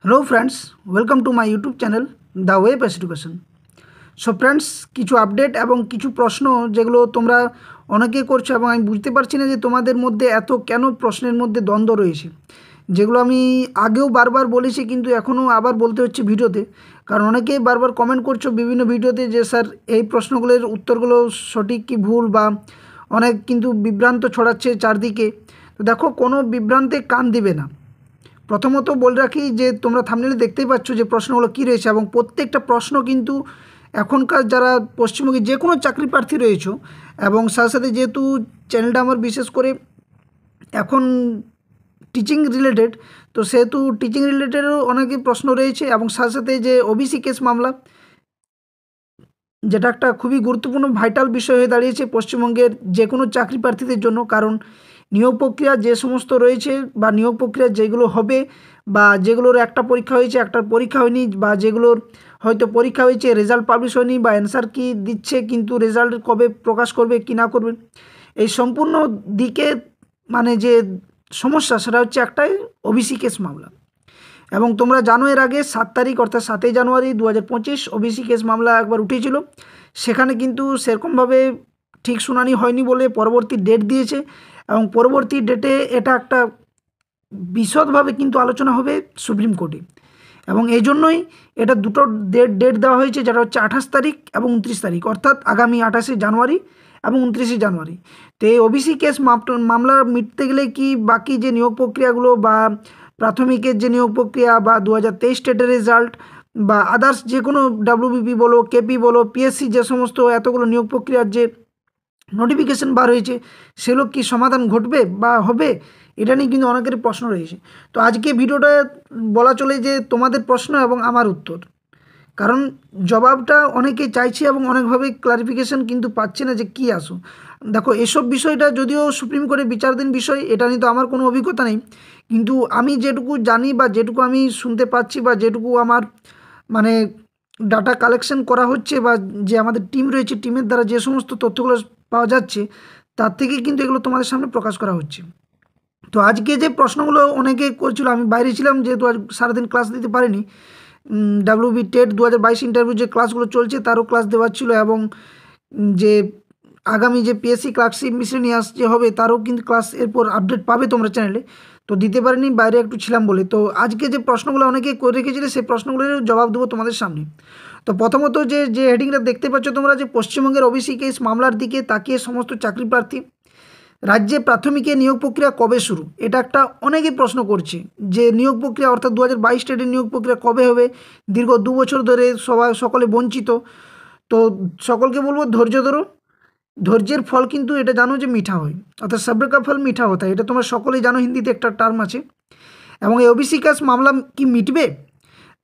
Hello friends, welcome to my YouTube channel the web education. So friends, কিছু update এবং কিছু প্রশ্ন যেগুলো তোমরা অনেকে করছো এবং আমি বুঝতে পারছি না যে তোমাদের মধ্যে এত কেন প্রশ্নের মধ্যে দ্বন্দ্ব রয়েছে, যেগুলো আমি আগেও বারবার বলেছি কিন্তু এখনও আবার বলতে হচ্ছে ভিডিওতে। কারণ অনেকেই বারবার কমেন্ট করছো বিভিন্ন ভিডিওতে যে স্যার এই প্রশ্নগুলোর উত্তরগুলো সঠিক কি ভুল, বা অনেক কিন্তু বিভ্রান্ত ছড়াচ্ছে চারদিকে। তো দেখো, কোনো বিভ্রান্তে কান দিবে না। প্রথমত বলে রাখি যে তোমরা থাম্বনেলে দেখতেই পাচ্ছ যে প্রশ্নগুলো কী রয়েছে, এবং প্রত্যেকটা প্রশ্ন কিন্তু এখনকার যারা পশ্চিমবঙ্গে যে কোনো চাকরি প্রার্থী রয়েছে, এবং সাথে সাথে যেহেতু চ্যানেলটা আমার বিশেষ করে এখন টিচিং রিলেটেড, তো সেহেতু টিচিং রিলেটেডও অনেকই প্রশ্ন রয়েছে, এবং সাথে সাথে যে ওবিসি কেস মামলা, যেটা একটা খুবই গুরুত্বপূর্ণ ভাইটাল বিষয় হয়ে দাঁড়িয়েছে পশ্চিমবঙ্গের যে কোনো চাকরি প্রার্থীদের জন্য। কারণ নিয়োগ প্রক্রিয়া যে সমস্ত রয়েছে, বা নিয়োগ প্রক্রিয়া যেগুলো হবে, বা যেগুলোর একটা পরীক্ষা হয়েছে একটার পরীক্ষা হয়নি, বা যেগুলোর হয়তো পরীক্ষা হয়েছে রেজাল্ট পাবলিশ হয়নি, বা অ্যান্সার কি দিচ্ছে কিন্তু রেজাল্ট কবে প্রকাশ করবে কি না করবে, এই সম্পূর্ণ দিকে মানে যে সমস্যা সেটা হচ্ছে একটাই, ওবিসি কেস মামলা। এবং তোমরা জানো এর আগে 7 তারিখ অর্থাৎ 7ই জানুয়ারি 2025 ওবিসি কেস মামলা একবার উঠেছিল। সেখানে কিন্তু সেরকমভাবে ঠিক শুনানি হয়নি বলে পরবর্তী ডেট দিয়েছে, এবং পরবর্তী ডেটে এটা একটা বিশদভাবে কিন্তু আলোচনা হবে সুপ্রিম কোর্টে। এবং এই জন্যই এটা দুটো ডেট দেওয়া হয়েছে, যেটা হচ্ছে 28 তারিখ এবং 29 তারিখ, অর্থাৎ আগামী 28শে জানুয়ারি এবং 29শে জানুয়ারি। তো এই ওবিসি কেস মামলা মিটতে গেলে কি বাকি যে নিয়োগ প্রক্রিয়াগুলো, বা প্রাথমিকের যে নিয়োগ প্রক্রিয়া, বা 2023 টেটের রেজাল্ট, বা আদার্স যে কোনো ডাব্লিউবিপি বলো, কেপি বলো, পিএসসি, যে সমস্ত এতগুলো নিয়োগ প্রক্রিয়ার যে নোটিফিকেশন বার হয়েছে, সেগুলো কি সমাধান ঘটবে বা হবে, এটা নিয়ে কিন্তু অনেকেরই প্রশ্ন রয়েছে। তো আজকে ভিডিওটা বলা চলে যে তোমাদের প্রশ্ন এবং আমার উত্তর, কারণ জবাবটা অনেকেই চাইছে এবং অনেকভাবে ক্লারিফিকেশন কিন্তু পাচ্ছে না যে কী আসো। দেখো, এসব বিষয়টা যদিও সুপ্রিম কোর্টে বিচারাধীন বিষয়, এটা নিয়ে তো আমার কোনো অভিজ্ঞতা নেই, কিন্তু আমি যেটুকু জানি বা যেটুকু আমি শুনতে পাচ্ছি, বা যেটুকু আমার মানে ডাটা কালেকশন করা হচ্ছে, বা যে আমাদের টিম রয়েছে, টিমের দ্বারা যে সমস্ত তথ্যগুলো পাওয়া যাচ্ছে, তার থেকে কিন্তু এগুলো তোমাদের সামনে প্রকাশ করা হচ্ছে। তো আজকে যে প্রশ্নগুলো অনেকে করছিল, আমি বাইরে ছিলাম যেহেতু আজ সারাদিন ক্লাস দিতে পারিনি। ডাব্লিউবি টেট 2022 ইন্টারভিউ যে ক্লাসগুলো চলছে তারও ক্লাস দেওয়ার ছিল, এবং যে আগামী যে পিএসসি ক্লার্কশিপ মিসেলেনিয়াস যে হবে তারও কিন্তু ক্লাস এরপর আপডেট পাবে তোমরা চ্যানেলে। তো দিতে পারিনি, বাইরে একটু ছিলাম বলে। তো আজকে যে প্রশ্নগুলো অনেকে করে রেখেছিলে, সেই প্রশ্নগুলোর জবাব দেবো তোমাদের সামনে। তো প্রথমত যে যে হেডিংটা দেখতে পাচ্ছ তোমরা, যে পশ্চিমবঙ্গের ওবিসি কেস মামলার দিকে তাকিয়ে সমস্ত চাকরি প্রার্থী, রাজ্যে প্রাথমিকে নিয়োগ প্রক্রিয়া কবে শুরু, এটা একটা অনেকেই প্রশ্ন করছে যে নিয়োগ প্রক্রিয়া অর্থাৎ 2022 স্টেটের নিয়োগ প্রক্রিয়া কবে হবে। দীর্ঘ 2 বছর ধরে সবাই সকলে বঞ্চিত। তো সকলকে বলবো ধৈর্য ধরো, ধৈর্যের ফল কিন্তু এটা জানো যে মিঠা হয়, অর্থাৎ সব্র কা ফল মিঠা হতা হয়, এটা তোমরা সকলেই জানো, হিন্দিতে একটা টার্ম আছে। এবং এই ওবিসি কেস মামলা কি মিটবে?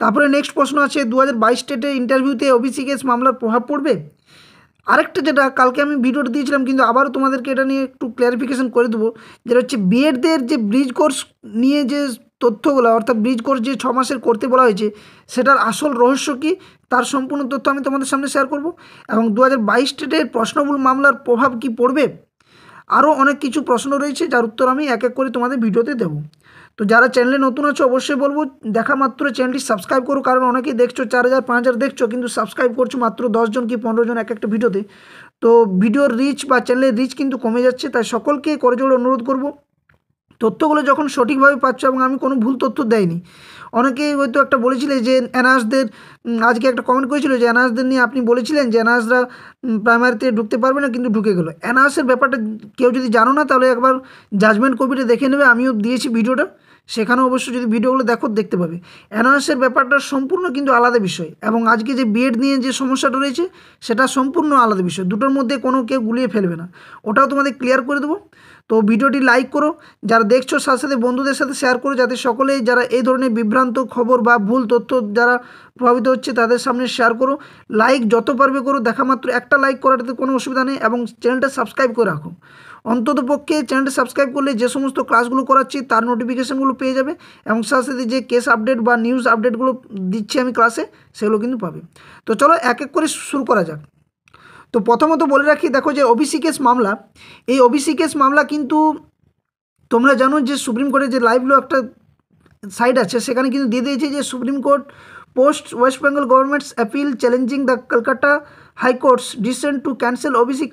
তারপরে নেক্সট প্রশ্ন আছে, 2022 স্টেটের ইন্টারভিউতে ওবিসি কেস মামলার প্রভাব পড়বে। আরেকটা যেটা কালকে আমি ভিডিওটা দিয়েছিলাম, কিন্তু আবারও তোমাদেরকে এটা নিয়ে একটু ক্ল্যারিফিকেশন করে দেবো, যেটা হচ্ছে বিএডদের যে ব্রিজ কোর্স নিয়ে যে তথ্যগুলো, অর্থাৎ ব্রিজ কোর্স যে 6 মাসের করতে বলা হয়েছে, সেটার আসল রহস্য কী, তার সম্পূর্ণ তথ্য আমি তোমাদের সামনে শেয়ার করব। এবং 2022 স্টেটের প্রশ্নমূল মামলার প্রভাব কি পড়বে, আরও অনেক কিছু প্রশ্ন রয়েছে যার উত্তর আমি এক এক করে তোমাদের ভিডিওতে দেবো। তো যারা চ্যানেলে নতুন আছো অবশ্যই বলবো দেখা মাত্র চ্যানেলটি সাবস্ক্রাইব করো, কারণ অনেকেই দেখছো 4000 5000 দেখছো, কিন্তু সাবস্ক্রাইব করছো মাত্র 10 জন কি 15 জন এক একটা ভিডিওতে। তো ভিডিওর রিচ বা চ্যানেলের রিচ কিন্তু কমে যাচ্ছে, তাই সকলকে করজোড়ে অনুরোধ করব, তথ্যগুলো যখন সঠিকভাবে পাচ্ছ, এবং আমি কোনো ভুল তথ্য দেয়নি। অনেকেই হয়তো একটা বলেছিলে যে এনআরএসদের, আজকে একটা কমেন্ট করেছিল যে এনআরএসদের নিয়ে আপনি বলেছিলেন যে এনআরএসরা প্রাইমারিতে ঢুকতে পারবে না, কিন্তু ঢুকে গেলো। এনআরএসের ব্যাপারটা কেউ যদি জানো না, তাহলে একবার জাজমেন্ট কপিটা দেখে নেবে, আমিও দিয়েছি ভিডিওটা, সেখানেও অবশ্য যদি ভিডিওগুলো দেখো দেখতে পাবে। এনআরএসের ব্যাপারটা সম্পূর্ণ কিন্তু আলাদা বিষয়, এবং আজকে যে বিএড নিয়ে যে সমস্যাটা রয়েছে সেটা সম্পূর্ণ আলাদা বিষয়, দুটোর মধ্যে কোনো কেউ গুলিয়ে ফেলবে না, ওটাও তোমাদের ক্লিয়ার করে দেবো। তো ভিডিওটি লাইক করো, যারা দেখছো সাথে সাথে বন্ধুদের সাথে শেয়ার করো, যাতে সকলেই যারা এই ধরনের বিভ্রান্ত খবর বা ভুল তথ্য যারা প্রভাবিত হচ্ছে তাদের সামনে শেয়ার করো। লাইক যত পারবে করো, দেখা মাত্র একটা লাইক করাটাতে কোনো অসুবিধা নেই, এবং চ্যানেলটা সাবস্ক্রাইব করে রাখো। অন্তত পক্ষে চ্যানেলটা সাবস্ক্রাইব করলে যে সমস্ত ক্লাসগুলো করাচ্ছি তার নোটিফিকেশানগুলো পেয়ে যাবে, এবং সাথে সাথে যে কেস আপডেট বা নিউজ আপডেটগুলো দিচ্ছি আমি ক্লাসে, সেগুলো কিন্তু পাবে। তো চলো এক এক করে শুরু করা যাক। তো প্রথমত বলে রাখি, দেখো যে ওবিসি কেস মামলা, এই ওবিসি কেস মামলা কিন্তু তোমরা জানো যে সুপ্রিম কোর্টে যে লাইভ ল একটা সাইট আছে সেখানে কিন্তু দিয়ে দিয়েছে যে Supreme Court post West Bengal government's appeal challenging the Kolkata high court's decision to cancel OBC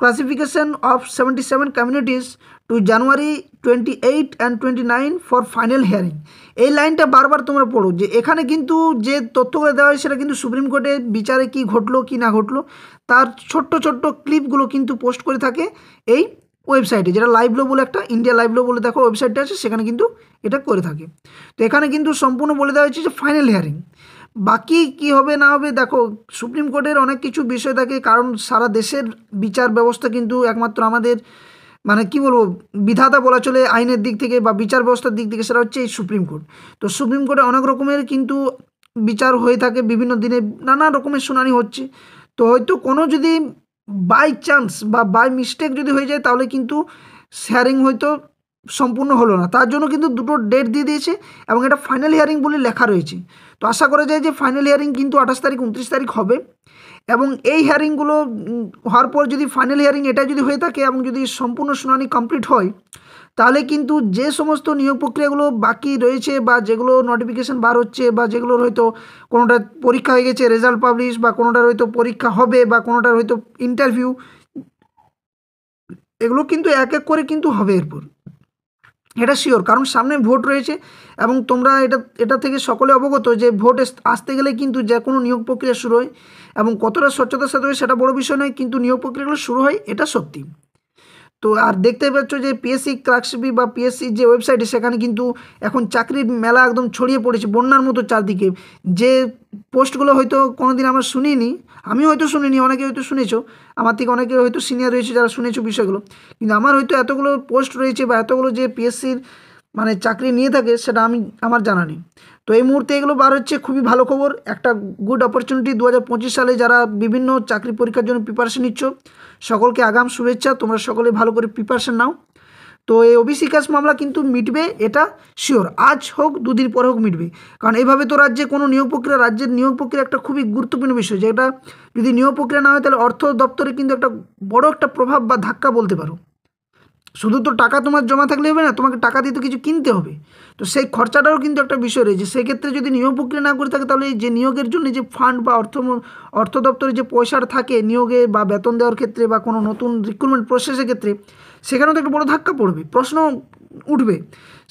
classification of 77 communities to January 28 and 29 for final hearing। এই লাইনটা বারবার তোমরা পড়ো যে এখানে কিন্তু যে তথ্যগুলো দেওয়া হয় সেটা কিন্তু সুপ্রিম কোর্টের বিচারে কি ঘটলো কি না ঘটলো তার ছোট্ট ছোট্ট ক্লিপগুলো কিন্তু পোস্ট করে থাকে এই ওয়েবসাইটে, যেটা লাইভ লো বলে একটা ইন্ডিয়া লাইভ লো বলে দেখো ওয়েবসাইটটা আছে, সেখানে কিন্তু এটা করে থাকে। তো এখানে কিন্তু সম্পূর্ণ বলে দেওয়া হয়েছে যে ফাইনাল হিয়ারিং। বাকি কি হবে না হবে দেখো সুপ্রিম কোর্টের অনেক কিছু বিষয় থাকে, কারণ সারা দেশের বিচার ব্যবস্থা কিন্তু একমাত্র আমাদের মানে কি বলবো বিধাতা বলা চলে আইনের দিক থেকে বা বিচার ব্যবস্থার দিক থেকে, সেটা হচ্ছে এই সুপ্রিম কোর্ট। তো সুপ্রিম কোর্টে অনেক রকমের কিন্তু বিচার হয়ে থাকে, বিভিন্ন দিনে নানা রকমের শুনানি হচ্ছে। তো হয়তো কোনো যদি বাই চান্স বা বাই মিস্টেক যদি হয়ে যায় তাহলে কিন্তু হিয়ারিং হয়তো সম্পূর্ণ হলো না, তার জন্য কিন্তু দুটো ডেট দিয়ে দিয়েছে এবং এটা ফাইনাল হিয়ারিং বলে লেখা রয়েছে। তো আশা করা যায় যে ফাইনাল হিয়ারিং কিন্তু 28 তারিখ 29 তারিখ হবে এবং এই হিয়ারিংগুলো হওয়ার পর যদি ফাইনাল হিয়ারিং এটা যদি হয়ে থাকে এবং যদি সম্পূর্ণ শুনানি কমপ্লিট হয় তাহলে কিন্তু যে সমস্ত নিয়োগ প্রক্রিয়াগুলো বাকি রয়েছে বা যেগুলো নোটিফিকেশান বার হচ্ছে বা যেগুলোর হয়তো কোনোটা পরীক্ষা হয়ে গেছে রেজাল্ট পাবলিশ বা কোনোটার হয়তো পরীক্ষা হবে বা কোনোটার হয়তো ইন্টারভিউ, এগুলো কিন্তু এক এক করে কিন্তু হবে এরপর, এটা শিওর। কারণ সামনে ভোট রয়েছে এবং তোমরা এটা থেকে সকলে অবগত যে ভোট আসতে গেলে কিন্তু যে কোনো নিয়োগ প্রক্রিয়া শুরু হয় এবং কতটা স্বচ্ছতার সাথে হয় সেটা বড় বিষয় নয়, কিন্তু নিয়োগ প্রক্রিয়াগুলো শুরু হয় এটা সত্যি। তো আর দেখতে পাচ্ছ যে পিএসসি ক্লার্কশিপ বা পিএসসি যে ওয়েবসাইটে সেখানে কিন্তু এখন চাকরির মেলা একদম ছড়িয়ে পড়েছে বন্যার মতো চারদিকে। যে পোস্টগুলো হয়তো কোনো দিন আমরা শুনিনি, আমি হয়তো শুনিনি, অনেকে হয়তো শুনেছো, আমার থেকে অনেকে হয়তো সিনিয়র রয়েছে যারা শুনেছো বিষয়গুলো, কিন্তু আমার হয়তো এতগুলো পোস্ট রয়েছে বা এতগুলো যে পিএসসির মানে চাকরি নিয়ে থাকে সেটা আমার জানা নেই। তো এই মুহূর্তে এগুলো বার হচ্ছে, খুবই ভালো খবর, একটা গুড অপরচুনিটি 2025 সালে যারা বিভিন্ন চাকরি পরীক্ষার জন্য প্রিপারেশন নিচ্ছ সকলকে আগাম শুভেচ্ছা, তোমরা সকলে ভালো করে প্রিপারেশন নাও। তো এই ওবিসি ক্যাস্ট মামলা কিন্তু মিটবে এটা শিওর, আজ হোক দুদিন পরে হোক মিটবে, কারণ এইভাবে তো রাজ্যে কোনো নিয়োগ প্রক্রিয়া, রাজ্যের নিয়োগ প্রক্রিয়া একটা খুবই গুরুত্বপূর্ণ বিষয়, যেটা যদি নিয়োগ প্রক্রিয়া না হয় তাহলে অর্থ দপ্তরে কিন্তু একটা বড় একটা প্রভাব বা ধাক্কা বলতে পারো। শুধু তো টাকা তোমার জমা থাকলে হবে না, তোমাকে টাকা দিয়ে তো কিছু কিনতে হবে, তো সেই খরচাটাও কিন্তু একটা বিষয় রয়েছে। সেক্ষেত্রে যদি নিয়োগ প্রক্রিয়া না করে থাকে তাহলে যে নিয়োগের জন্য যে ফান্ড বা অর্থ দপ্তরে যে পয়সাটা থাকে নিয়োগে বা বেতন দেওয়ার ক্ষেত্রে বা কোনো নতুন রিক্রুটমেন্ট প্রসেসের ক্ষেত্রে সেখানেও তো একটা বড় ধাক্কা পড়বে, প্রশ্ন উঠবে।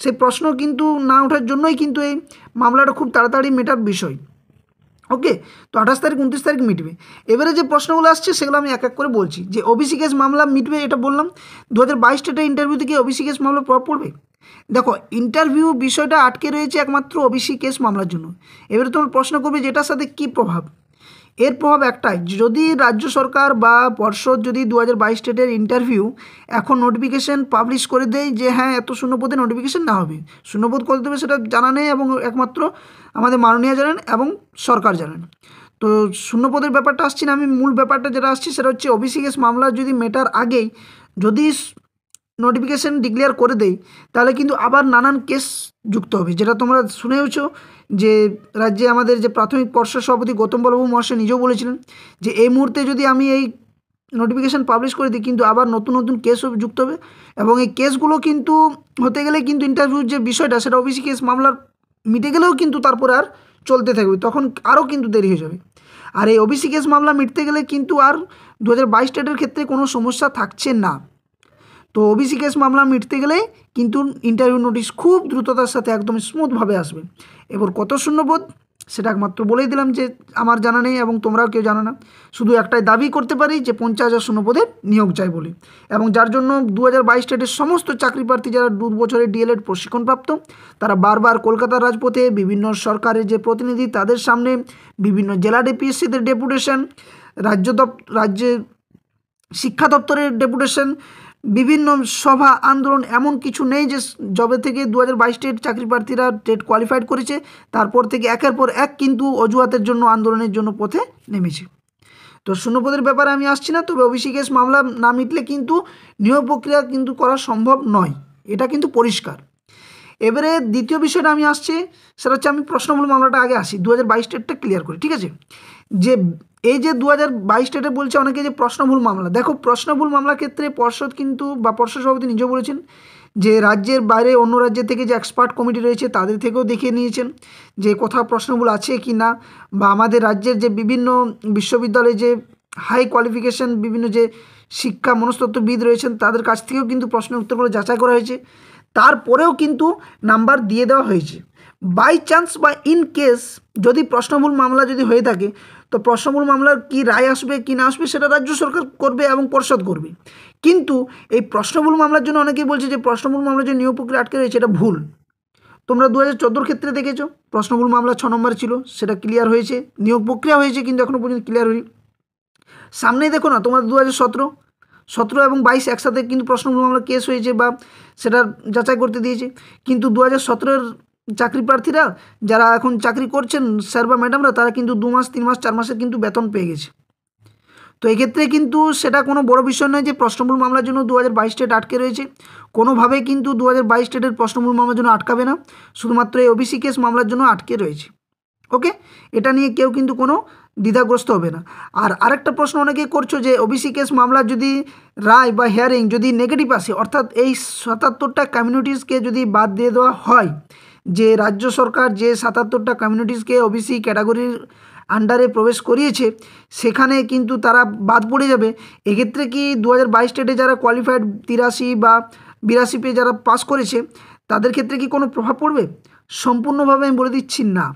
সেই প্রশ্ন কিন্তু না ওঠার জন্যই কিন্তু এই মামলাটা খুব তাড়াতাড়ি মেটার বিষয়। ওকে, তো 28 তারিখ 29 তারিখ মিটবে। এবারে যে প্রশ্নগুলো আসছে সেগুলো আমি এক এক করে বলছি। যে ওবিসি কেস মামলা মিটবে এটা বললাম, 2022 ডেটের ইন্টারভিউতে কি ওবিসি কেস মামলা প্রভাব পড়বে? দেখো ইন্টারভিউ বিষয়টা আটকে রয়েছে একমাত্র ওবিসি কেস মামলার জন্য। এবারে তোমার প্রশ্ন করবে যে এটার সাথে কী প্রভাব? এর প্রভাব একটাই, যদি রাজ্য সরকার বা পর্ষদ যদি 2022 ডেটের ইন্টারভিউ এখন নোটিফিকেশান পাবলিশ করে দেয় যে হ্যাঁ এত শূন্যপদে নোটিফিকেশান না হবে, শূন্যপদ কত দেবে সেটা জানা নেই এবং একমাত্র আমাদের মাননীয় জানেন এবং সরকার জানেন। তো শূন্যপদের ব্যাপারটা আসছি না, আমি মূল ব্যাপারটা যেটা আসছি সেটা হচ্ছে ওবিসি কেস মামলা যদি মেটার আগেই যদি নোটিফিকেশান ডিক্লেয়ার করে দেয় তাহলে কিন্তু আবার নানান কেস যুক্ত হবে, যেটা তোমরা শুনেওছো যে রাজ্যে আমাদের যে প্রাথমিক পর্ষদ সভাপতি গৌতম বল্লভ মহাশয় নিজেও বলেছিলেন যে এই মুহূর্তে যদি আমি এই নোটিফিকেশান পাবলিশ করে দিই কিন্তু আবার নতুন নতুন কেসও যুক্ত হবে এবং এই কেসগুলো কিন্তু হতে গেলে কিন্তু ইন্টারভিউর যে বিষয়টা সেটা ওবিসি কেস মামলার মিটে গেলেও কিন্তু তারপর আর চলতে থাকবে, তখন আরও কিন্তু দেরি হয়ে যাবে। আর এই ওবিসি কেস মামলা মিটতে গেলে কিন্তু আর 2022 ডেটের ক্ষেত্রে কোনো সমস্যা থাকছে না। তো ওবিসি কেস মামলা মিটতে গেলে কিন্তু ইন্টারভিউ নোটিশ খুব দ্রুততার সাথে একদম স্মুথভাবে আসবে। এবার কত শূন্যপদ সেটা একমাত্র বলেই দিলাম যে আমার জানা নেই এবং তোমরাও কেউ জানো না, শুধু একটাই দাবি করতে পারি যে 50,000 শূন্যপদের নিয়োগ চাই বলি, এবং যার জন্য 2022 ডেটের সমস্ত চাকরি প্রার্থী যারা 2 বছরের ডিএলএড প্রশিক্ষণপ্রাপ্ত তারা বারবার কলকাতার রাজপথে বিভিন্ন সরকারের যে প্রতিনিধি তাদের সামনে, বিভিন্ন জেলা ডিপিএসসিদের ডেপুটেশন, রাজ্যের শিক্ষা দপ্তরের ডেপুটেশন, বিভিন্ন সভা আন্দোলন, এমন কিছু নেই যে যবে থেকে 2022 টেট চাকরি প্রার্থীরা টেট কোয়ালিফাইড করেছে তারপর থেকে একের পর এক কিন্তু অজুহাতের জন্য আন্দোলনের জন্য পথে নেমেছে। তো শূন্যপদের ব্যাপারে আমি আসছি না, তবে ওবিসি কেস মামলা না মিটলে কিন্তু নিয়োগ প্রক্রিয়া কিন্তু করা সম্ভব নয়, এটা কিন্তু পরিষ্কার। এবারে দ্বিতীয় বিষয়টা আমি আসছি সেটা হচ্ছে, আমি প্রশ্নমূল মামলাটা আগে আসি, 2022 টেটটা ক্লিয়ার করি, ঠিক আছে? যে এই যে 2022 ডেটে বলছে অনেকে যে প্রশ্নভুল মামলা, দেখো প্রশ্নভুল মামলার ক্ষেত্রে পর্ষদ কিন্তু বা পর্ষদ সভাপতি নিজেও বলেছেন যে রাজ্যের বাইরে অন্য রাজ্যের থেকে যে এক্সপার্ট কমিটি রয়েছে তাদের থেকেও দেখিয়ে নিয়েছেন যে কোথাও প্রশ্নগুলো আছে কি না, বা আমাদের রাজ্যের যে বিভিন্ন বিশ্ববিদ্যালয়ে যে হাই কোয়ালিফিকেশন বিভিন্ন যে শিক্ষা মনস্তত্ত্ববিদ রয়েছেন তাদের কাছ থেকেও কিন্তু প্রশ্নের উত্তরগুলো যাচাই করা হয়েছে, তারপরেও কিন্তু নাম্বার দিয়ে দেওয়া হয়েছে। বাই চান্স বা ইন কেস যদি প্রশ্নমূল মামলা যদি হয়ে থাকে, তো প্রশ্নমূল মামলার কি রায় আসবে কি না আসবে সেটা রাজ্য সরকার করবে এবং পর্ষদ করবে। কিন্তু এই প্রশ্নমূল মামলার জন্য অনেকেই বলছে যে প্রশ্নমূল মামলার যে নিয়োগ প্রক্রিয়া আটকে রয়েছে এটা ভুল। তোমরা 2014 ক্ষেত্রে দেখেছো প্রশ্নমূল মামলা 6 নম্বর ছিল, সেটা ক্লিয়ার হয়েছে, নিয়োগ প্রক্রিয়া হয়েছে কিন্তু এখনও পর্যন্ত ক্লিয়ার হয়নি। সামনেই দেখো না তোমরা 2017 এবং 22 একসাথে কিন্তু প্রশ্নমূল মামলা কেস হয়েছে বা সেটা যাচাই করতে দিয়েছে, কিন্তু 2017-এর চাকরি প্রার্থীরা যারা এখন চাকরি করছেন স্যার বা ম্যাডামরা তারা কিন্তু 2 মাস 3 মাস 4 মাসের কিন্তু বেতন পেয়ে গেছে। তো এক্ষেত্রে কিন্তু সেটা কোনো বড় বিষয় নয় যে প্রশ্নমূল মামলার জন্য 2022 ডেট আটকে রয়েছে, কোনোভাবেই কিন্তু 2022 ডেটের প্রশ্নমূল মামলার জন্য আটকাবে না, শুধুমাত্র এই ওবিসি কেস মামলার জন্য আটকে রয়েছে। ওকে, এটা নিয়ে কেউ কিন্তু কোনো দ্বিধাগ্রস্ত হবে না। আর আরেকটা প্রশ্ন অনেকেই করছো যে ওবিসি কেস মামলার যদি রায় বা হিয়ারিং যদি নেগেটিভ আসে, অর্থাৎ এই 77টা কমিউনিটিসকে যদি বাদ দিয়ে দেওয়া হয়, যে রাজ্য সরকার যে 77টা কমিউনিটিসকে ওবিসি ক্যাটাগরির আন্ডারে প্রবেশ করিয়েছে সেখানে কিন্তু তারা বাদ পড়ে যাবে, এক্ষেত্রে কি 2022 ডেটে যারা কোয়ালিফাইড 83 বা 82 পেয়ে যারা পাস করেছে তাদের ক্ষেত্রে কি কোনো প্রভাব পড়বে? সম্পূর্ণভাবে আমি বলে দিচ্ছি না।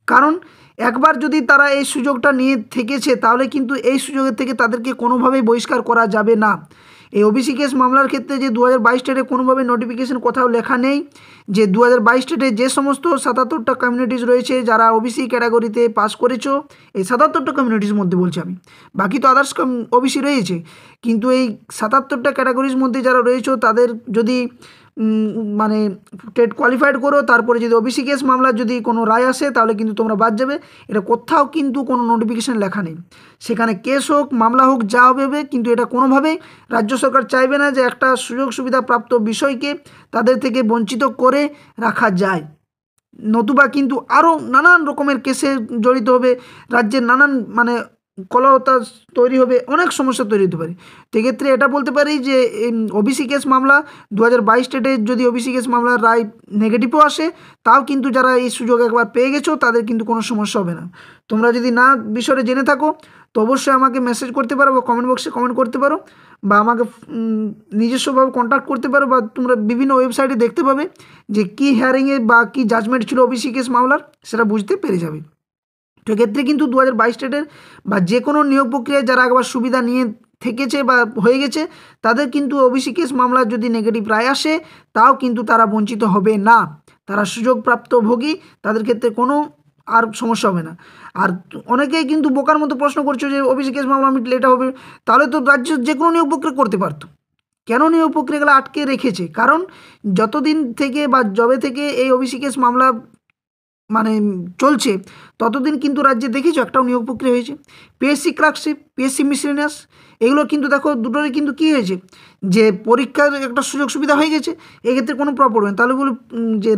কারণ একবার যদি তারা এই সুযোগটা নিয়ে থেকেছে তাহলে কিন্তু এই সুযোগের থেকে তাদেরকে কোনোভাবেই বহিষ্কার করা যাবে না। এই ওবিসি কেস মামলার ক্ষেত্রে যে 2022 ডেটে কোনোভাবে নোটিফিকেশন কোথাও লেখা নেই যে 2022 ডেটে যে সমস্ত 77টা কমিউনিটিস রয়েছে যারা ওবিসি ক্যাটাগরিতে পাস করেছো, এই 77টা কমিউনিটির মধ্যে বলছি আমি, বাকি তো আদার্স ওবিসি রয়েছে, কিন্তু এই 77টা ক্যাটাগরির মধ্যে যারা রয়েছে তাদের যদি মানে টেট কোয়ালিফাইড করো তারপরে যদি ওবিসি কেস মামলার যদি কোনো রায় আসে তাহলে কিন্তু তোমরা বাদ যাবে, এটা কোথাও কিন্তু কোনো নোটিফিকেশান লেখা নেই। সেখানে কেস হোক মামলা হোক যা হবে, কিন্তু এটা কোনোভাবেই রাজ্য সরকার চাইবে না যে একটা সুযোগ সুবিধা প্রাপ্ত বিষয়কে তাদের থেকে বঞ্চিত করে রাখা যায়, নতুবা কিন্তু আরও নানান রকমের কেসে জড়িত হবে, রাজ্যের নানান মানে কলহতা তৈরি হবে, অনেক সমস্যা তৈরি হতে পারে। তো এক্ষেত্রে এটা বলতে পারি যে ওবিসি কেস মামলা 2022 ডেটে যদি ওবিসি কেস মামলার রায় নেগেটিভও আসে তাও কিন্তু যারা এই সুযোগ একবার পেয়ে গেছো তাদের কিন্তু কোনো সমস্যা হবে না। তোমরা যদি না বিষয়ে জেনে থাকো তো অবশ্যই আমাকে মেসেজ করতে পারো বা কমেন্ট বক্সে কমেন্ট করতে পারো, বা আমাকে নিজস্বভাবে কন্ট্যাক্ট করতে পারো, বা তোমরা বিভিন্ন ওয়েবসাইটে দেখতে পাবে যে কী হিয়ারিংয়ে বা কী জাজমেন্ট ছিল ওবিসি কেস মামলার, সেটা বুঝতে পেরে যাবে। তো এক্ষেত্রে কিন্তু 2022 ডেটের বা যে কোনো নিয়োগ প্রক্রিয়ায় যারা একবার সুবিধা নিয়ে থেকেছে বা হয়ে গেছে তাদের কিন্তু ওবিসি কেস মামলার যদি নেগেটিভ রায় আসে তাও কিন্তু তারা বঞ্চিত হবে না, তারা সুযোগপ্রাপ্ত ভোগী, তাদের ক্ষেত্রে কোনো আর সমস্যা হবে না। আর অনেকেই কিন্তু বোকার মতো প্রশ্ন করছো যে ওবিসি কেস মামলা মিটলে এটা হবে, তাহলে তো রাজ্য যে কোনো নিয়োগ প্রক্রিয়া করতে পারতো, কেন নিয়োগ প্রক্রিয়াগুলো আটকে রেখেছে? কারণ যতদিন থেকে বা যবে থেকে এই ওবিসি কেস মামলা মানে চলছে ততদিন কিন্তু রাজ্যে দেখেছো একটাও নিয়োগ প্রক্রিয়া হয়েছে? পিএসসি ক্লার্কশিপ, পিএসসি মিসেলেনিয়াস, এগুলো কিন্তু দেখো দুটোরই কিন্তু কী হয়েছে যে পরীক্ষার একটা সুযোগ সুবিধা হয়ে গেছে, এক্ষেত্রে কোনো প্রভাব পড়বে না। তাহলে বলি যে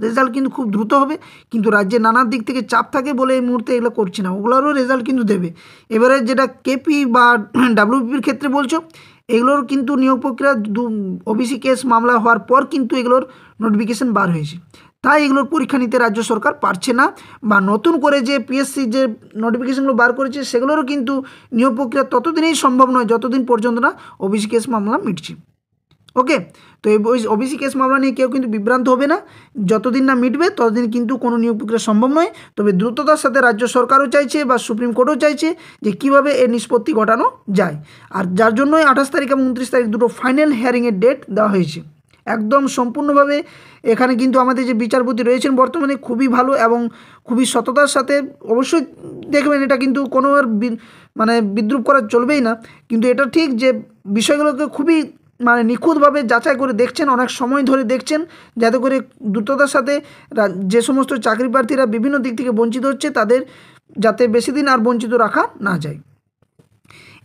রেজাল্ট কিন্তু খুব দ্রুত হবে, কিন্তু রাজ্যে নানা দিক থেকে চাপ থাকে বলে এই মুহূর্তে এগুলো করছি না, ওগুলোরও রেজাল্ট কিন্তু দেবে। এবারে যেটা কেপি বা ডাব্লিউপির ক্ষেত্রে বলছো এগুলোর কিন্তু নিয়োগ প্রক্রিয়া ওবিসি কেস মামলা হওয়ার পর কিন্তু এগুলোর নোটিফিকেশান বার হয়েছে, তাই এগুলোর পরীক্ষা নিতে রাজ্য সরকার পারছে না, বা নতুন করে যে পিএসসি যে নোটিফিকেশনগুলো বার করেছে সেগুলোরও কিন্তু নিয়োগ প্রক্রিয়া ততদিনই সম্ভব নয় যতদিন পর্যন্ত না ওবিসি কেস মামলা মিটছে। ওকে, তো এই ওবিসি কেস মামলা নিয়ে কেউ কিন্তু বিভ্রান্ত হবে না, যতদিন না মিটবে ততদিন কিন্তু কোনো নিয়োগ প্রক্রিয়া সম্ভব নয়। তবে দ্রুততার সাথে রাজ্য সরকারও চাইছে বা সুপ্রিম কোর্টও চাইছে যে কীভাবে এর নিষ্পত্তি ঘটানো যায়, আর যার জন্যই 28 তারিখ এবং 29 তারিখ দুটো ফাইনাল হিয়ারিংয়ের ডেট দেওয়া হয়েছে। একদম সম্পূর্ণভাবে এখানে কিন্তু আমাদের যে বিচারপতি রয়েছেন বর্তমানে খুবই ভালো এবং খুবই সততার সাথে, অবশ্যই দেখবেন এটা কিন্তু কোনো আর মানে বিদ্রুপ করা চলবেই না, কিন্তু এটা ঠিক যে বিষয়গুলোকে খুবই মানে নিখুঁতভাবে যাচাই করে দেখছেন, অনেক সময় ধরে দেখছেন, যাতে করে দ্রুততার সাথে যে সমস্ত চাকরি প্রার্থীরা বিভিন্ন দিক থেকে বঞ্চিত হচ্ছে তাদের যাতে বেশি দিন আর বঞ্চিত রাখা না যায়।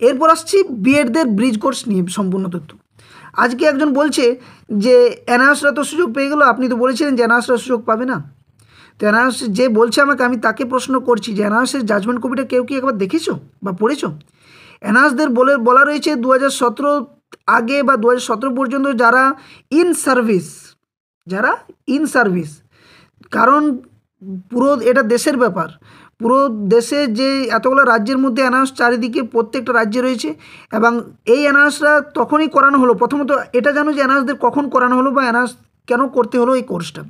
এরপর আসছি বিএডদের ব্রিজ কোর্স নিয়ে সম্পূর্ণ তথ্য। আজকে একজন বলছে যে এনআরএসরা তো সুযোগ পেয়ে গেলো, আপনি তো বলেছিলেন যে এনআরএসরা সুযোগ পাবে না। তো এনআরএস যে বলছে আমাকে, আমি তাকে প্রশ্ন করছি যে এনআরএসের জাজমেন্ট কপিটা কেউ কি একবার দেখেছো বা পড়েছো? এনআরএসদের বলা রয়েছে 2017 আগে বা 2017 পর্যন্ত যারা ইন সার্ভিস, কারণ পুরো এটা দেশের ব্যাপার, পুরো দেশে যে এতগুলো রাজ্যের মধ্যে অ্যানাউন্স চারিদিকে প্রত্যেকটা রাজ্যে রয়েছে, এবং এই অ্যানাউন্সরা তখনই করানো হলো। প্রথমত এটা জানো যে অ্যানাউন্সদের কখন করানো হলো বা অ্যানাউন্স কেন করতে হলো এই কোর্সটা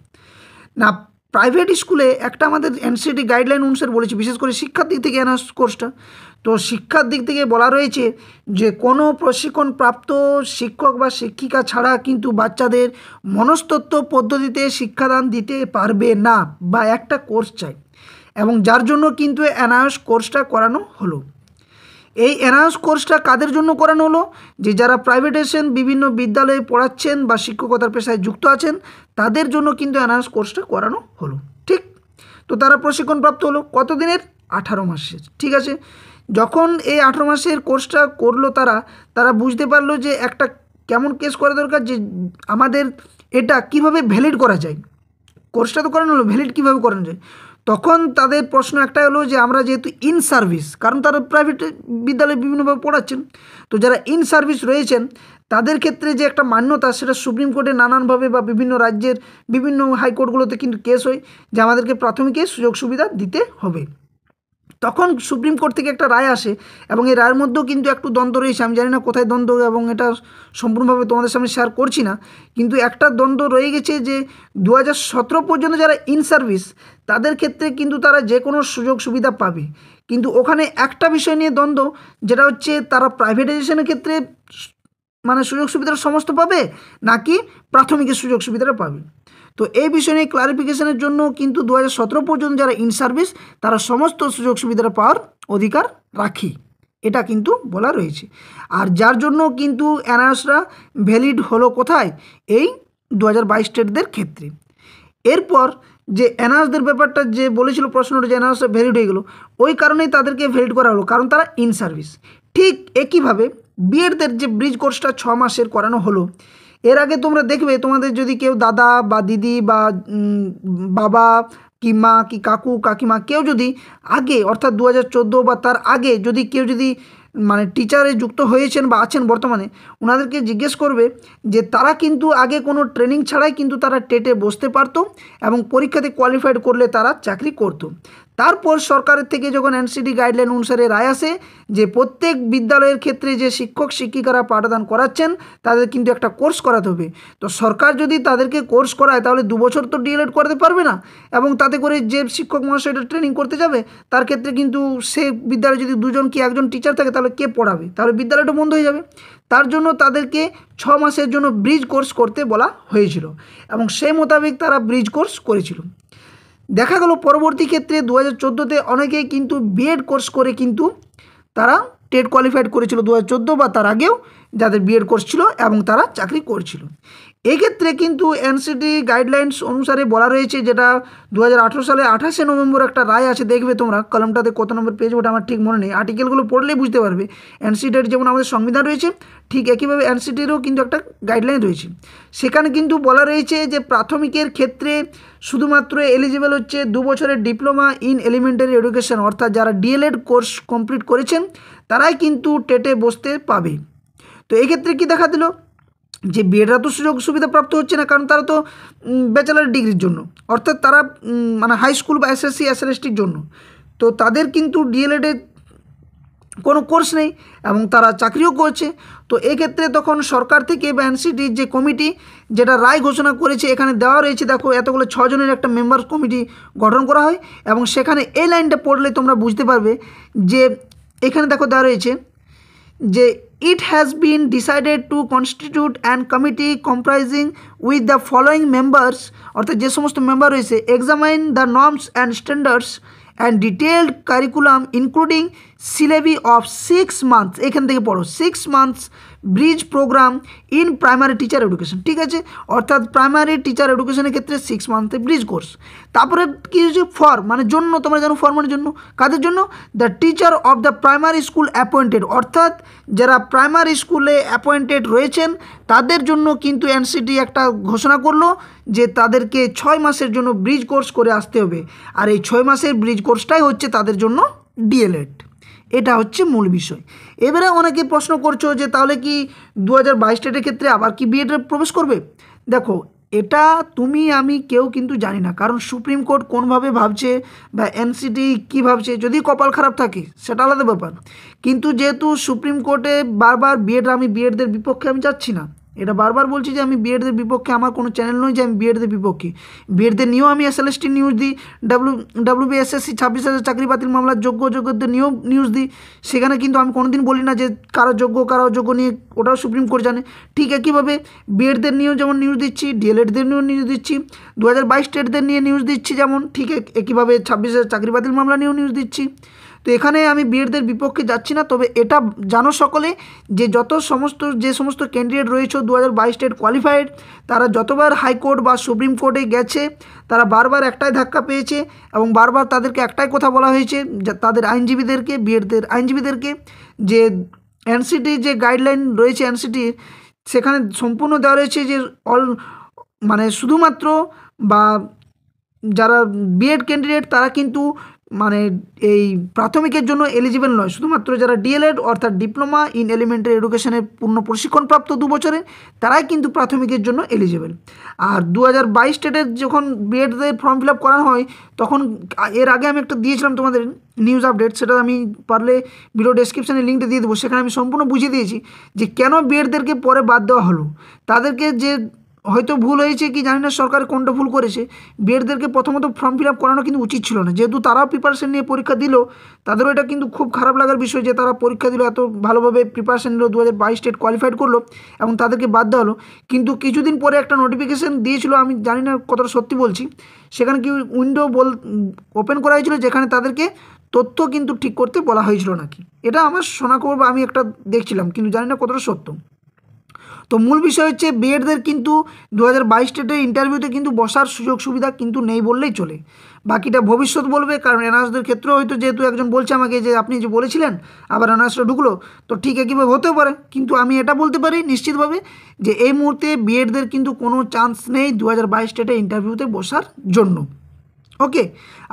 না। প্রাইভেট স্কুলে একটা আমাদের এনসিটি গাইডলাইন অনুসারে বলেছে, বিশেষ করে শিক্ষার দিক থেকে অ্যানাউন্স কোর্সটা, তো শিক্ষার দিক থেকে বলা রয়েছে যে কোনো প্রশিক্ষণপ্রাপ্ত শিক্ষক বা শিক্ষিকা ছাড়া কিন্তু বাচ্চাদের মনস্তত্ত্ব পদ্ধতিতে শিক্ষাদান দিতে পারবে না, বা একটা কোর্স চাই, এবং যার জন্য কিন্তু অ্যানাউন্স কোর্সটা করানো হলো। এই অ্যানাউন্স কোর্সটা কাদের জন্য করানো হলো? যে যারা প্রাইভেটেশন বিভিন্ন বিদ্যালয়ে পড়াচ্ছেন বা শিক্ষকতার পেশায় যুক্ত আছেন, তাদের জন্য কিন্তু অ্যানাউন্স কোর্সটা করানো হলো। ঠিক, তো তারা প্রশিক্ষণপ্রাপ্ত হলো কত দিনের? 18 মাসের। ঠিক আছে, যখন এই 18 মাসের কোর্সটা করলো তারা বুঝতে পারলো যে একটা কেমন কেস করা দরকার, যে আমাদের এটা কিভাবে ভ্যালিড করা যায়। কোর্সটা তো করানো হলো, ভ্যালিড কীভাবে করানো যায়? তখন তাদের প্রশ্ন একটা হলো যে আমরা যেহেতু ইন সার্ভিস, কারণ তারা প্রাইভেট বিদ্যালয়ে বিভিন্নভাবে পড়াচ্ছেন, তো যারা ইন সার্ভিস রয়েছেন তাদের ক্ষেত্রে যে একটা মান্যতা, সেটা সুপ্রিম কোর্টে নানানভাবে বা বিভিন্ন রাজ্যের বিভিন্ন হাইকোর্টগুলোতে কিন্তু কেস হয় যে আমাদেরকে প্রাথমিকে সুযোগ সুবিধা দিতে হবে। তখন সুপ্রিম কোর্ট থেকে একটা রায় আসে, এবং এই রায়ের মধ্যেও কিন্তু একটু দ্বন্দ্ব রয়েছে। আমি জানি না কোথায় দ্বন্দ্ব, এবং এটা সম্পূর্ণভাবে তোমাদের সামনে শেয়ার করছি না, কিন্তু একটা দ্বন্দ্ব রয়ে গেছে যে 2017 পর্যন্ত যারা ইন সার্ভিস, তাদের ক্ষেত্রে কিন্তু তারা যে কোনো সুযোগ সুবিধা পাবে, কিন্তু ওখানে একটা বিষয় নিয়ে দ্বন্দ্ব, যেটা হচ্ছে তারা প্রাইভেটাইজেশনের ক্ষেত্রে মানে সুযোগ সুবিধার সমস্ত পাবে, নাকি প্রাথমিকের সুযোগ সুবিধাটা পাবে। তো এই বিষয় নিয়ে ক্লারিফিকেশনের জন্য কিন্তু 2017 পর্যন্ত যারা ইন সার্ভিস, তারা সমস্ত সুযোগ সুবিধাটা পাওয়ার অধিকার রাখে, এটা কিন্তু বলা রয়েছে। আর যার জন্য কিন্তু অ্যানাউন্সরা ভ্যালিড হলো কোথায়? এই 2022 স্টেটদের ক্ষেত্রে। এরপর যে অ্যানাউন্সদের ব্যাপারটা যে বলেছিল প্রশ্নটা, যে অ্যানাউন্সটা ভ্যালিড হয়ে গেলো, ওই কারণেই তাদেরকে ভ্যালিড করা হলো, কারণ তারা ইন সার্ভিস। ঠিক একইভাবে বিএডদের যে ব্রিজ কোর্সটা 6 মাসের করানো হলো, এর আগে তোমরা দেখবে তোমাদের যদি কেউ দাদা বা দিদি বা বাবা কি মা কি কাকু কাকিমা কেউ যদি আগে, অর্থাৎ 2014 বা তার আগে যদি কেউ যদি মানে টিচারে যুক্ত হয়েছেন বা আছেন বর্তমানে, ওনাদেরকে জিজ্ঞেস করবে যে তারা কিন্তু আগে কোনো ট্রেনিং ছাড়াই কিন্তু তারা টেটে বসতে পারতো, এবং পরীক্ষাতে কোয়ালিফাইড করলে তারা চাকরি করতো। তারপর সরকারের থেকে যখন এনসিটি গাইডলাইন অনুসারে রায় আসে যে প্রত্যেক বিদ্যালয়ের ক্ষেত্রে যে শিক্ষক শিক্ষিকারা পাঠদান করাচ্ছেন, তাদের কিন্তু একটা কোর্স করাতে হবে। তো সরকার যদি তাদেরকে কোর্স করায়, তাহলে 2 বছর তো ডিএলএড করতে পারবে না, এবং তাতে করে যে শিক্ষক মহাশয়টা ট্রেনিং করতে যাবে, তার ক্ষেত্রে কিন্তু সে বিদ্যালয়ে যদি 2জন কি 1জন টিচার থাকে, তাহলে কে পড়াবে? তাহলে বিদ্যালয়টা বন্ধ হয়ে যাবে। তার জন্য তাদেরকে 6 মাসের জন্য ব্রিজ কোর্স করতে বলা হয়েছিল, এবং সেই মোতাবেক তারা ব্রিজ কোর্স করেছিল। দেখা গেল পরবর্তী ক্ষেত্রে 2014-তে অনেকেই কিন্তু বিএড কোর্স করে কিন্তু তারা টেট কোয়ালিফাইড করেছিল 2014 বা তার আগেও, যাদের বিএড কোর্স ছিল এবং তারা চাকরি করছিল। এক্ষেত্রে কিন্তু এনসিটি গাইডলাইন্স অনুসারে বলা রয়েছে, যেটা 2018 সালে 28শে নভেম্বর একটা রায় আছে, দেখবে তোমরা কলমটাতে কত নম্বর পেজ ওটা আমার ঠিক মনে নেই, আর্টিকেলগুলো পড়লেই বুঝতে পারবে। এনসিটির যেমন আমাদের সংবিধান রয়েছে, ঠিক একইভাবে এনসিটিরও কিন্তু একটা গাইডলাইন রয়েছে। সেখানে কিন্তু বলা রয়েছে যে প্রাথমিকের ক্ষেত্রে শুধুমাত্র এলিজিবল হচ্ছে 2 বছরের ডিপ্লোমা ইন এলিমেন্টারি এডুকেশন, অর্থাৎ যারা ডিএলএড কোর্স কমপ্লিট করেছেন তারাই কিন্তু টেটে বসতে পাবে। তো এক্ষেত্রে কি দেখা দিল যে বিএডরা তো সুযোগ সুবিধা প্রাপ্ত হচ্ছে না, কারণ তারা তো ব্যাচেলার ডিগ্রির জন্য, অর্থাৎ তারা মানে হাই স্কুল বা এসএসসি এসএলএসটির জন্য, তো তাদের কিন্তু ডিএলএডে কোনো কোর্স নেই এবং তারা চাকরিও করছে। তো এক্ষেত্রে তখন সরকার থেকে বা এনসিটির যে কমিটি যেটা রায় ঘোষণা করেছে, এখানে দেওয়া রয়েছে, দেখো এতগুলো 6 জনের একটা মেম্বার কমিটি গঠন করা হয়, এবং সেখানে এই লাইনটা পড়লে তোমরা বুঝতে পারবে যে এখানে দেখো দেওয়া রয়েছে যে it has been decided to constitute an committee comprising with the following members, অর্থাৎ যে সমস্ত মেম্বার রয়েছে, examine the norms and standards and detailed curriculum including syllabi of 6 months, এখান থেকে পড়ো 6 months bridge programme in primary teacher education. ঠিক আছে, অর্থাৎ প্রাইমারি টিচার এডুকেশনের ক্ষেত্রে 6 মান্থের ব্রিজ কোর্স। তারপরে কী হচ্ছে? ফর মানে জন্য, তোমরা জানো ফর মানে জন্য, কাদের জন্য? The teacher of the primary school appointed, অর্থাৎ যারা প্রাইমারি স্কুলে অ্যাপয়েন্টেড রয়েছেন তাদের জন্য কিন্তু এনসিটি একটা ঘোষণা করলো যে তাদেরকে 6 মাসের জন্য ব্রিজ কোর্স করে আসতে হবে, আর এই 6 মাসের ব্রিজ কোর্সটাই হচ্ছে তাদের জন্য ডিএলএড। এটা হচ্ছে মূল বিষয়। এবারে অনেকে প্রশ্ন করছো যে তাহলে কি 2022 টেটের ক্ষেত্রে আবার কি বিএডে প্রবেশ করবে? দেখো, এটা তুমি আমি কেউ কিন্তু জানি না, কারণ সুপ্রিম কোর্ট কোনভাবে ভাবছে বা এনসিটি কী ভাবছে। যদি কপাল খারাপ থাকে সেটা আলাদা ব্যাপার, কিন্তু যেহেতু সুপ্রিম কোর্টে বারবার বিএডদের বিপক্ষে আমি যাচ্ছি না, এটা বারবার বলছি যে আমি বিএডদের বিপক্ষে, আমার কোনো চ্যানেল নয় যে আমি বিএডদের বিপক্ষে। বিএডদের নিয়েও আমি এসএলএসটি নিউজ দিই, WBSSC 26,000 চাকরি বাতিল মামলার যোগ্যদের নিয়েও নিউজ দিই। সেখানে কিন্তু আমি কোনোদিন বলি না যে কারো যোগ্য নিয়ে, ওটাও সুপ্রিম কোর্ট জানে। ঠিক একইভাবে বিএডদের নিয়েও যেমন নিউজ দিচ্ছি, ডিএলএডদের নিয়েও নিউজ দিচ্ছি, 2022 টেটদের নিয়ে নিউজ দিচ্ছি, যেমন ঠিক একইভাবে 26,000 চাকরি বাতিল মামলা নিয়েও নিউজ দিচ্ছি। তো এখানে আমি বিএডদের বিপক্ষে যাচ্ছি না, তবে এটা জানো সকলে যে যে সমস্ত ক্যান্ডিডেট রয়েছে 2022 টেট কোয়ালিফাইড, তারা যতবার হাইকোর্ট বা সুপ্রিম কোর্টে গেছে তারা বারবার একটাই ধাক্কা পেয়েছে, এবং বারবার তাদেরকে একটাই কথা বলা হয়েছে যে তাদের আইনজীবীদেরকে, বিএডদের আইনজীবীদেরকে, যে এনসিটি যে গাইডলাইন রয়েছে এনসিটির, সেখানে সম্পূর্ণ দেওয়া রয়েছে যে মানে শুধুমাত্র বা যারা বিএড ক্যান্ডিডেট তারা কিন্তু মানে এই প্রাথমিকের জন্য এলিজিবল নয়, শুধুমাত্র যারা ডিএলএড অর্থাৎ ডিপ্লোমা ইন এলিমেন্টারি এডুকেশনের পূর্ণ প্রশিক্ষণপ্রাপ্ত 2 বছরের তারাই কিন্তু প্রাথমিকের জন্য এলিজিবল। আর 2022 টেটের যখন বিএডদের ফর্ম ফিল আপ করা হয় তখন, এর আগে আমি একটা দিয়েছিলাম তোমাদের নিউজ আপডেট, সেটা আমি পারলে ভিডিও ডেসক্রিপশানে লিঙ্কটা দিয়ে দেবো, সেখানে আমি সম্পূর্ণ বুঝিয়ে দিয়েছি যে কেন বিএডদেরকে পরে বাদ দেওয়া হলো। তাদেরকে যে হয়তো ভুল হয়েছে কি জানি না, সরকার কোনটা ভুল করেছে, বিএডদেরকে প্রথমত ফর্ম ফিল আপ করানো কিন্তু উচিত ছিল না, যেহেতু তারাও প্রিপারেশন নিয়ে পরীক্ষা দিল। তাদেরও এটা কিন্তু খুব খারাপ লাগার বিষয় যে তারা পরীক্ষা দিল, এত ভালোভাবে প্রিপারেশন নিল, 2022 টেট কোয়ালিফাইড করলো এবং তাদেরকে বাদ দেওয়া হলো। কিন্তু কিছুদিন পরে একটা নোটিফিকেশান দিয়েছিল, আমি জানি না কতটা সত্যি বলছি, সেখানে কি উইন্ডো ওপেন করা হয়েছিল যেখানে তাদেরকে তথ্য কিন্তু ঠিক করতে বলা হয়েছিল নাকি, এটা আমার শোনা খবর বা আমি একটা দেখছিলাম, কিন্তু জানি না কতটা সত্য। তো মূল বিষয় হচ্ছে বিএডদের কিন্তু 2022 টেটের ইন্টারভিউতে কিন্তু বসার সুযোগ সুবিধা কিন্তু নেই বললেই চলে, বাকিটা ভবিষ্যৎ বলবে। কারণ এনআরএসদের ক্ষেত্রেও হয়তো, যেহেতু একজন বলছে আমাকে যে আপনি যে বলেছিলেন আবার এনআরএসটা ঢুকলো, তো ঠিক একইভাবে হতেও পারে, কিন্তু আমি এটা বলতে পারি নিশ্চিতভাবে যে এই মুহূর্তে বিএডদের কিন্তু কোনো চান্স নেই 2022 টেটে ইন্টারভিউতে বসার জন্য। ওকে,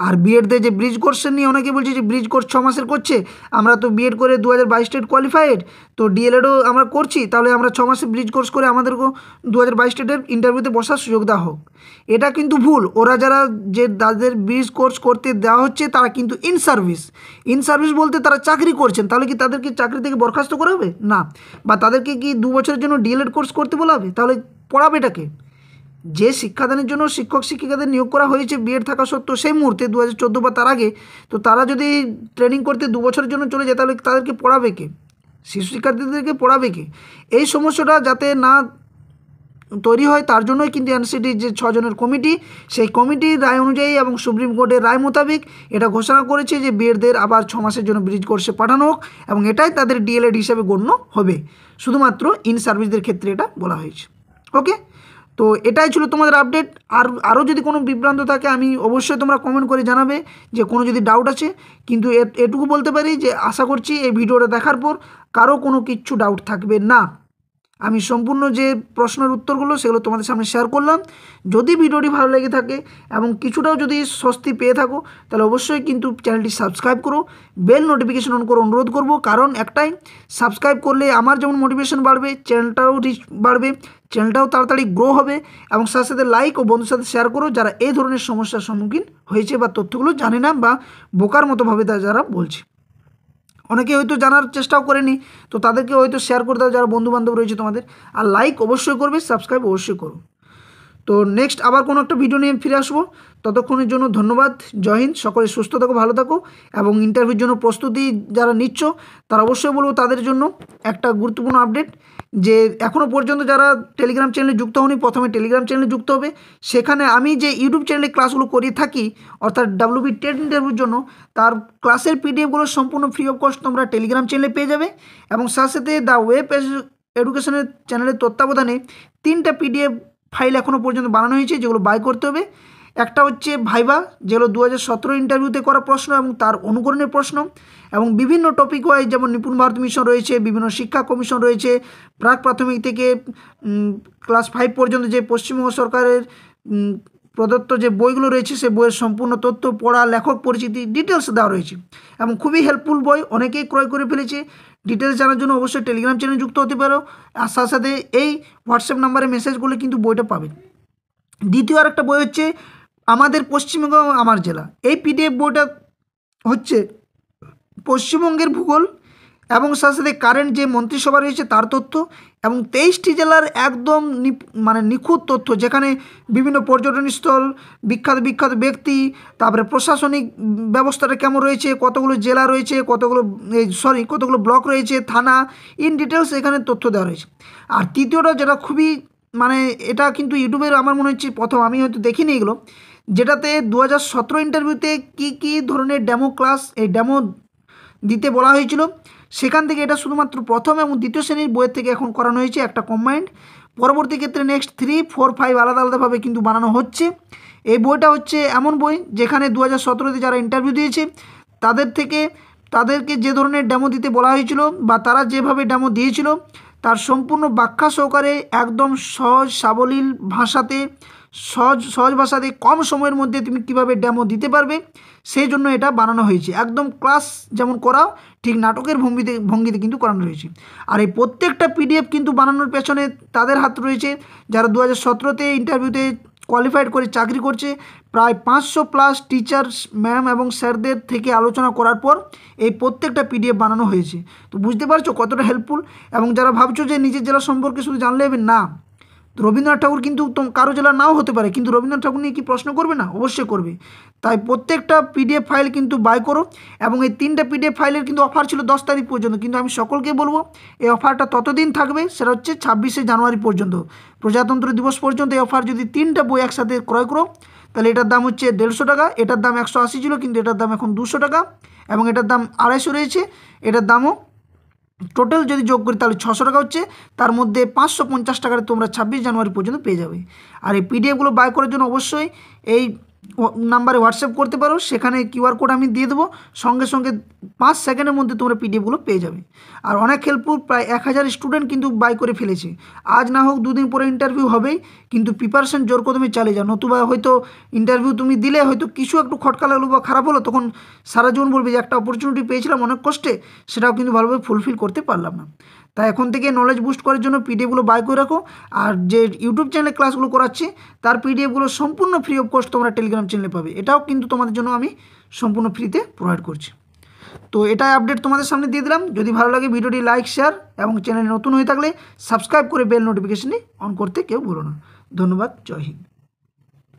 আর বিএডদের যে ব্রিজ কোর্সের নিয়ে অনেকে বলছে যে ব্রিজ কোর্স 6 মাসের করছে, আমরা তো বিএড করে 2022 টেট কোয়ালিফাইড, তো ডিএলএডও আমরা করছি, তাহলে আমরা 6 মাসের ব্রিজ কোর্স করে আমাদেরকেও 2022 টেটের ইন্টারভিউতে বসার সুযোগ দেওয়া হোক। এটা কিন্তু ভুল। ওরা যারা যে তাদের ব্রিজ কোর্স করতে দেওয়া হচ্ছে তারা কিন্তু ইন সার্ভিস বলতে তারা চাকরি করছেন, তাহলে কি তাদেরকে চাকরি থেকে বরখাস্ত করা হবে না? বা তাদেরকে কি 2 বছরের জন্য ডিএলএড কোর্স করতে বলা হবে? তাহলে পড়াবে এটাকে? যে শিক্ষাদানের জন্য শিক্ষক শিক্ষিকাদের নিয়োগ করা হয়েছে বিএড থাকা সত্ত্বেও সেই মুহূর্তে 2014 বা তার আগে, তো তারা যদি ট্রেনিং করতে 2 বছরের জন্য চলে যায় তাহলে তাদেরকে পড়াবে কে? শিশু শিক্ষার্থীদেরকে পড়াবে কে? এই সমস্যাটা যাতে না তৈরি হয় তার জন্যই কিন্তু এনসিটির যে 6 জনের কমিটি, সেই কমিটির রায় অনুযায়ী এবং সুপ্রিম কোর্টের রায় মোতাবেক এটা ঘোষণা করেছে যে বিএডদের আবার 6 মাসের জন্য ব্রিজ কোর্সে পাঠানো হোক, এবং এটাই তাদের ডিএলএড হিসাবে গণ্য হবে। শুধুমাত্র ইন সার্ভিসদের ক্ষেত্রে এটা বলা হয়েছে। ওকে, তো এটাই ছিল তোমাদের আপডেট। আরও যদি কোনো বিভ্রান্ত থাকে আমি অবশ্যই তোমরা কমেন্ট করে জানাবে যে কোনো যদি ডাউট আছে, কিন্তু এটুকু বলতে পারি যে আশা করছি এই ভিডিওটা দেখার পর কারো কোনো কিচ্ছু ডাউট থাকবে না। আমি সম্পূর্ণ যে প্রশ্নের উত্তরগুলো সেগুলো তোমাদের সামনে শেয়ার করলাম। যদি ভিডিওটি ভালো লেগে থাকে এবং কিছুটাও যদি স্বস্তি পেয়ে থাকো তাহলে অবশ্যই কিন্তু চ্যানেলটি সাবস্ক্রাইব করো, বেল নোটিফিকেশন অন করে অনুরোধ করব, কারণ একটাই, সাবস্ক্রাইব করলে আমার যেমন মোটিভেশন বাড়বে, চ্যানেলটাও রিচ বাড়বে, চ্যানেলটাও তাড়াতাড়ি গ্রো হবে, এবং সাথে সাথে লাইক ও বন্ধুর সাথে শেয়ার করো যারা এই ধরনের সমস্যার সম্মুখীন হয়েছে বা তথ্যগুলো জানে না বা বোকার মতো ভাবে যারা বলছে। অনেকে হয়তো জানার চেষ্টাও করেনি, তো তাদেরকে হয়তো শেয়ার করে দাও যারা বন্ধুবান্ধব রয়েছে তোমাদের, আর লাইক অবশ্যই করবে, সাবস্ক্রাইব অবশ্যই করো। তো নেক্সট আবার কোনো একটা ভিডিও নিয়ে ফিরে আসবো, ততক্ষণের জন্য ধন্যবাদ। জয় হিন্দ, সকলে সুস্থ থাকো, ভালো থাকো, এবং ইন্টারভিউর জন্য প্রস্তুতি যারা নিচ্ছ তারা অবশ্যই বলবো তাদের জন্য একটা গুরুত্বপূর্ণ আপডেট, যে এখনও পর্যন্ত যারা টেলিগ্রাম চ্যানেলে যুক্ত হওনি প্রথমে টেলিগ্রাম চ্যানেলে যুক্ত হবে। সেখানে আমি যে ইউটিউব চ্যানেলে ক্লাসগুলো করিয়ে থাকি অর্থাৎ WB টেট ইন্টারভিউর জন্য, তার ক্লাসের পিডিএফগুলো সম্পূর্ণ ফ্রি অফ কস্ট তোমরা টেলিগ্রাম চ্যানেলে পেয়ে যাবে, এবং সাথে সাথে দ্য ওয়েব এডুকেশনের চ্যানেলের তত্ত্বাবধানে 3টা পিডিএফ ফাইল এখনও পর্যন্ত বানানো হয়েছে যেগুলো বাই করতে হবে। একটা হচ্ছে ভাইবা, যেগুলো 2017 ইন্টারভিউতে করা প্রশ্ন এবং তার অনুকরণের প্রশ্ন, এবং বিভিন্ন টপিক ওয়াইজ যেমন নিপুণ ভারত মিশন রয়েছে, বিভিন্ন শিক্ষা কমিশন রয়েছে, প্রাক প্রাথমিক থেকে ক্লাস 5 পর্যন্ত যে পশ্চিমবঙ্গ সরকারের প্রদত্ত যে বইগুলো রয়েছে সেই বইয়ের সম্পূর্ণ তথ্য, পড়া, লেখক পরিচিতি, ডিটেলস দেওয়া রয়েছে এবং খুবই হেল্পফুল বই, অনেকেই ক্রয় করে ফেলেছে। ডিটেলস জানার জন্য অবশ্যই টেলিগ্রাম চ্যানেলে যুক্ত হতে পারো, আর সাথে সাথে এই হোয়াটসঅ্যাপ নাম্বারে মেসেজ করলে কিন্তু বইটা পাবেন। দ্বিতীয় আরেকটা বই হচ্ছে আমাদের পশ্চিমবঙ্গ আমার জেলা। এই পিডিএফ বইটা হচ্ছে পশ্চিমবঙ্গের ভূগোল এবং সাথে সাথে কারেন্ট যে মন্ত্রিসভা রয়েছে তার তথ্য এবং 23টি জেলার একদম নিখুঁত তথ্য, যেখানে বিভিন্ন পর্যটনস্থল, বিখ্যাত বিখ্যাত ব্যক্তি, তারপরে প্রশাসনিক ব্যবস্থাটা কেমন রয়েছে, কতগুলো জেলা রয়েছে, কতগুলো ব্লক রয়েছে, থানা, ইন ডিটেলস এখানে তথ্য দেওয়া রয়েছে। আর তৃতীয়টা যেটা খুবই এটা কিন্তু ইউটিউবের আমার মনে হচ্ছে প্রথম, আমি হয়তো দেখিনি এগুলো, যেটাতে 2017 ইন্টারভিউতে কী ধরনের ডেমো ক্লাস, এই ডেমো দিতে বলা হয়েছিল, সেখান থেকে এটা শুধুমাত্র প্রথম এবং দ্বিতীয় শ্রেণীর বইয়ের থেকে এখন করানো হয়েছে একটা কম্বাইন্ড। পরবর্তী ক্ষেত্রে নেক্সট 3, 4, 5 আলাদা আলাদাভাবে কিন্তু বানানো হচ্ছে। এই বইটা হচ্ছে এমন বই যেখানে 2017তে যারা ইন্টারভিউ দিয়েছে তাদেরকে যে ধরনের ডেমো দিতে বলা হয়েছিল বা তারা যেভাবে ডেমো দিয়েছিল তার সম্পূর্ণ ব্যাখ্যা সহকারে একদম সহজ সাবলীল ভাষাতে, সহজ ভাষাতে কম সময়ের মধ্যে তুমি কিভাবে ডেমো দিতে পারবে সেই জন্য এটা বানানো হয়েছে। একদম ক্লাস যেমন করাও ঠিক নাটকের ভঙ্গিতে কিন্তু করানো রয়েছে। আর এই প্রত্যেকটা পিডিএফ কিন্তু বানানোর পেছনে তাদের হাত রয়েছে যারা 2017তে ইন্টারভিউতে কোয়ালিফাইড করে চাকরি করছে। প্রায় 500+ টিচার্স, ম্যাম এবং স্যারদের থেকে আলোচনা করার পর এই প্রত্যেকটা পিডিএফ বানানো হয়েছে। তো বুঝতে পারছো কতটা হেল্পফুল। এবং যারা ভাবছো যে নিজের জেলা সম্পর্কে শুধু জানলে হবে না, রবীন্দ্রনাথ ঠাকুর কিন্তু কারো জেলা নাও হতে পারে, কিন্তু রবীন্দ্রনাথ ঠাকুর নিয়ে কি প্রশ্ন করবে না? অবশ্যই করবে। তাই প্রত্যেকটা পিডিএফ ফাইল কিন্তু বাই করো। এবং এই 3টে পিডিএফ ফাইলের কিন্তু অফার ছিল 10 তারিখ পর্যন্ত, কিন্তু আমি সকলকে বলবো এই অফারটা ততদিন থাকবে, সেটা হচ্ছে 26শে জানুয়ারি পর্যন্ত, প্রজাতন্ত্র দিবস পর্যন্ত এই অফার। যদি 3টা বই একসাথে ক্রয় করো তাহলে এটার দাম হচ্ছে 150 টাকা, এটার দাম 180 ছিল, কিন্তু এটার দাম এখন 200 টাকা, এবং এটার দাম 250 রয়েছে, এটার দামও টোটাল যদি যোগ করি তাহলে 600 টাকা হচ্ছে। তার মধ্যে 550 টাকায় তোমরা 26 জানুয়ারি পর্যন্ত পেয়ে যাবে। আর এই পিডিএফগুলো বাই করার জন্য অবশ্যই এই নাম্বারে হোয়াটসঅ্যাপ করতে পারো, সেখানে কিউআর কোড আমি দিয়ে দেবো, সঙ্গে সঙ্গে 5 সেকেন্ডের মধ্যে তোমরা পিডিএফগুলো পেয়ে যাবে। আর অনেক হেল্পফুল, প্রায় 1000 স্টুডেন্ট কিন্তু বাই করে ফেলেছে। আজ না হোক 2 দিন পরে ইন্টারভিউ হবেই, কিন্তু প্রিপারেশন জোর কদমে চালিয়ে যাও, নতুবা হয়তো ইন্টারভিউ তুমি দিলে হয়তো কিছু একটু খটকা লাগলো বা খারাপ হলো, তখন সারা জীবন বলবে যে একটা অপরচুনিটি পেয়েছিলাম অনেক কষ্টে, সেটাও কিন্তু ভালোভাবে ফুলফিল করতে পারলাম না। তাই এখন থেকে নলেজ বুস্ট করার জন্য পিডিএফগুলো বাই করে রাখো। আর যে ইউটিউব চ্যানেলে ক্লাসগুলো করাচ্ছি তার পিডিএফগুলো সম্পূর্ণ ফ্রি অফ কস্ট তোমরা টেলিগ্রাম চ্যানেলে পাবে, এটাও কিন্তু তোমাদের জন্য আমি সম্পূর্ণ ফ্রিতে প্রোভাইড করছি। তো এটাই আপডেট তোমাদের সামনে দিয়ে দিলাম। যদি ভালো লাগে ভিডিওটি লাইক, শেয়ার এবং চ্যানেলে নতুন হয়ে থাকলে সাবস্ক্রাইব করে বেল নোটিফিকেশনটি অন করতে কেউ ভুলো না। ধন্যবাদ, জয় হিন্দ।